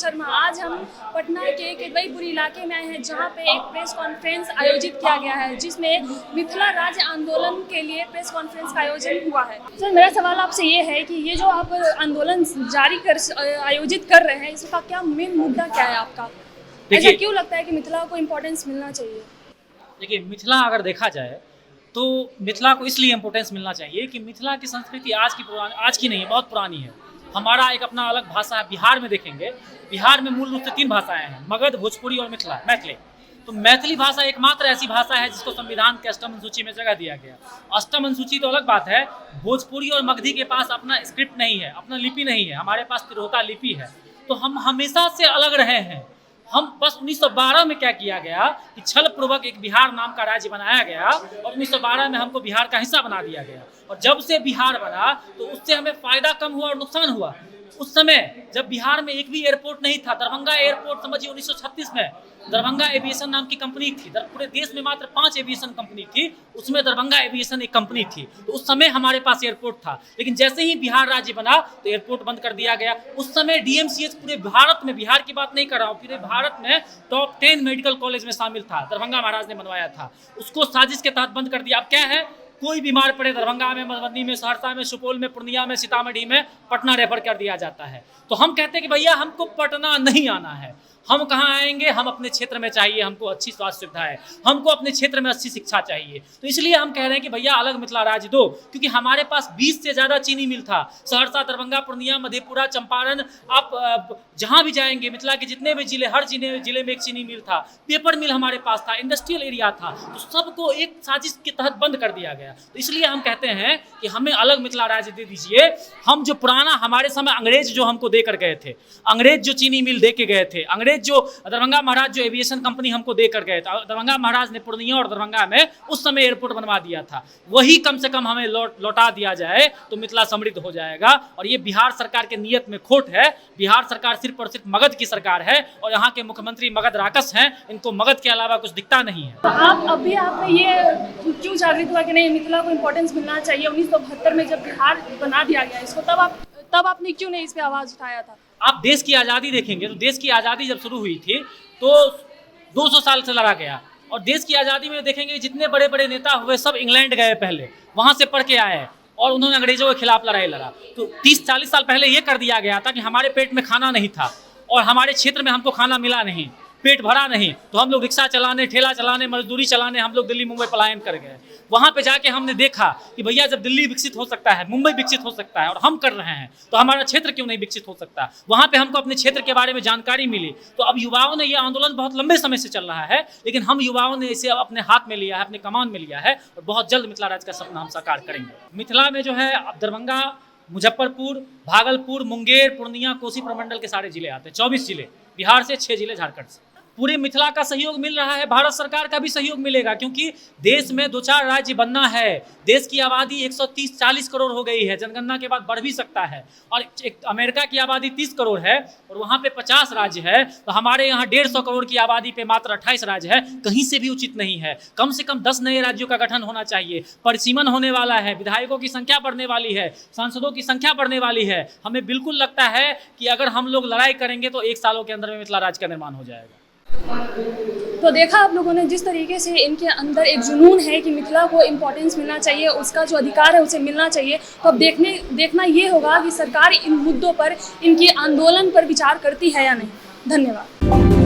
शर्मा। आज हम पटना के केतवईपुर इलाके में आए हैं, जहां पे एक प्रेस कॉन्फ्रेंस आयोजित किया गया है, जिसमें मिथिला राज्य आंदोलन के लिए प्रेस कॉन्फ्रेंस का आयोजन हुआ है। सर, मेरा सवाल आपसे ये है कि ये जो आप आंदोलन आयोजित कर रहे हैं, इसका क्या मेन मुद्दा क्या है आपका? ऐसा क्यों लगता है कि मिथिला को इम्पोर्टेंस मिलना चाहिए? देखिए, मिथिला अगर देखा जाए तो मिथिला को इसलिए इम्पोर्टेंस मिलना चाहिए कि मिथिला की संस्कृति आज की नहीं है, बहुत पुरानी है। हमारा एक अपना अलग भाषा है। बिहार में देखेंगे, बिहार में मूल रूप से 3 भाषाएं हैं, मगध, भोजपुरी और मैथिली। तो मैथिली भाषा एकमात्र ऐसी भाषा है जिसको संविधान के अष्टम अनुसूची में जगह दिया गया। अष्टम अनुसूची तो अलग बात है, भोजपुरी और मगधी के पास अपना स्क्रिप्ट नहीं है, अपना लिपि नहीं है। हमारे पास तिरहुता लिपि है। तो हम हमेशा से अलग रहे हैं। हम बस 1912 में क्या किया गया कि छल पूर्वक एक बिहार नाम का राज्य बनाया गया और 1912 में हमको बिहार का हिस्सा बना दिया गया। और जब से बिहार बना तो उससे हमें फायदा कम हुआ और नुकसान हुआ। उस समय जब बिहार में एक भी एयरपोर्ट नहीं था, दरभंगा एयरपोर्ट समझिए 1936 में दरभंगा एविएशन नाम की कंपनी थी। पूरे देश में मात्र 5 एविएशन कंपनी थी, उसमें दरभंगा एविएशन एक कंपनी थी। तो उस समय हमारे पास एयरपोर्ट था। लेकिन जैसे ही बिहार राज्य बना तो एयरपोर्ट बंद कर दिया गया। उस समय डीएमसीएच पूरे भारत में, बिहार की बात नहीं कर रहा हूँ, पूरे भारत में टॉप 10 मेडिकल कॉलेज में शामिल था। दरभंगा महाराज ने बनवाया था, उसको साजिश के तहत बंद कर दिया। अब क्या है, कोई बीमार पड़े दरभंगा में, मधुबनी में, सहरसा में, सुपौल में, पूर्णिया में, सीतामढ़ी में, पटना रेफर कर दिया जाता है। तो हम कहते हैं कि भैया हमको पटना नहीं आना है। हम कहाँ आएंगे? हम अपने क्षेत्र में चाहिए, हमको अच्छी स्वास्थ्य सुविधा है, हमको अपने क्षेत्र में अच्छी शिक्षा चाहिए। तो इसलिए हम कह रहे हैं कि भैया अलग मिथिला राज्य दो, क्योंकि हमारे पास 20 से ज़्यादा चीनी मिल था। सहरसा, दरभंगा, पूर्णिया, मधेपुरा, चंपारण, आप जहाँ भी जाएंगे मिथिला के जितने भी जिले, हर जिले में एक चीनी मिल था, पेपर मिल हमारे पास था, इंडस्ट्रियल एरिया था। तो सबको एक साजिश के तहत बंद कर दिया गया। तो इसलिए हम कहते हैं कि हमें अलग मिथिला राज्य दे दीजिए। हम जो पुराना, हमारे समय अंग्रेज जो हमको देकर गए थे, अंग्रेज जो चीनी मिल दे के गए थे, अंग्रेज जो दरभंगा महाराज जो एविएशन कंपनी हमको देकर गए थे, दरभंगा महाराज ने पूर्णिया और दरभंगा में उस समय एयरपोर्ट बनवा दिया था, वही कम से कम हमें लौटा दिया जाए तो मिथिला समृद्ध हो जाएगा। और ये बिहार सरकार के नियत में खोट है। बिहार सरकार सिर्फ और सिर्फ मगध की सरकार है और यहाँ के मुख्यमंत्री मगध राक्षस हैं। इनको मगध के अलावा कुछ दिखता नहीं है। तो आपने ये क्यों जागृत हुआ कि नहीं मिथिला को इम्पोर्टेंस मिलना चाहिए? 1972 में जब बिहार बना दिया गया इसको, तब आपने क्यों नहीं इस पे आवाज उठाया था? आप देश की आज़ादी देखेंगे तो देश की आज़ादी जब शुरू हुई थी तो 200 साल से लड़ा गया। और देश की आज़ादी में देखेंगे जितने बड़े बड़े नेता हुए सब इंग्लैंड गए, पहले वहाँ से पढ़ के आए और उन्होंने अंग्रेजों के खिलाफ लड़ाई लड़ा। तो 30-40 साल पहले ये कर दिया गया था कि हमारे पेट में खाना नहीं था और हमारे क्षेत्र में हमको खाना मिला नहीं, पेट भरा नहीं, तो हम लोग रिक्शा चलाने, ठेला चलाने, मजदूरी चलाने हम लोग दिल्ली मुंबई पलायन कर गए। वहाँ पे जाके हमने देखा कि भैया जब दिल्ली विकसित हो सकता है, मुंबई विकसित हो सकता है और हम कर रहे हैं, तो हमारा क्षेत्र क्यों नहीं विकसित हो सकता? वहाँ पे हमको अपने क्षेत्र के बारे में जानकारी मिली। तो अब युवाओं ने ये आंदोलन बहुत लंबे समय से चल रहा है, लेकिन हम युवाओं ने इसे अब अपने हाथ में लिया है, अपने कमान में लिया है और बहुत जल्द मिथिला राज्य का सपना हम साकार करेंगे। मिथिला में जो है अब दरभंगा, मुजफ्फरपुर, भागलपुर, मुंगेर, पूर्णिया, कोसी प्रमंडल के सारे जिले आते हैं। 24 जिले बिहार से, 6 जिले झारखंड से। पूरे मिथिला का सहयोग मिल रहा है, भारत सरकार का भी सहयोग मिलेगा, क्योंकि देश में 2-4 राज्य बनना है। देश की आबादी 130-40 करोड़ हो गई है, जनगणना के बाद बढ़ भी सकता है। और अमेरिका की आबादी 30 करोड़ है और वहाँ पे 50 राज्य है। तो हमारे यहाँ 150 करोड़ की आबादी पे मात्र 28 राज्य है। कहीं से भी उचित नहीं है। कम से कम 10 नए राज्यों का गठन होना चाहिए। परिसीमन होने वाला है, विधायकों की संख्या बढ़ने वाली है, सांसदों की संख्या बढ़ने वाली है। हमें बिल्कुल लगता है कि अगर हम लोग लड़ाई करेंगे तो 1 सालों के अंदर में मिथिला राज्य का निर्माण हो जाएगा। तो देखा आप लोगों ने जिस तरीके से इनके अंदर एक जुनून है कि मिथिला को इम्पोर्टेंस मिलना चाहिए, उसका जो अधिकार है उसे मिलना चाहिए। तो अब देखना ये होगा कि सरकार इन मुद्दों पर, इनके आंदोलन पर विचार करती है या नहीं। धन्यवाद।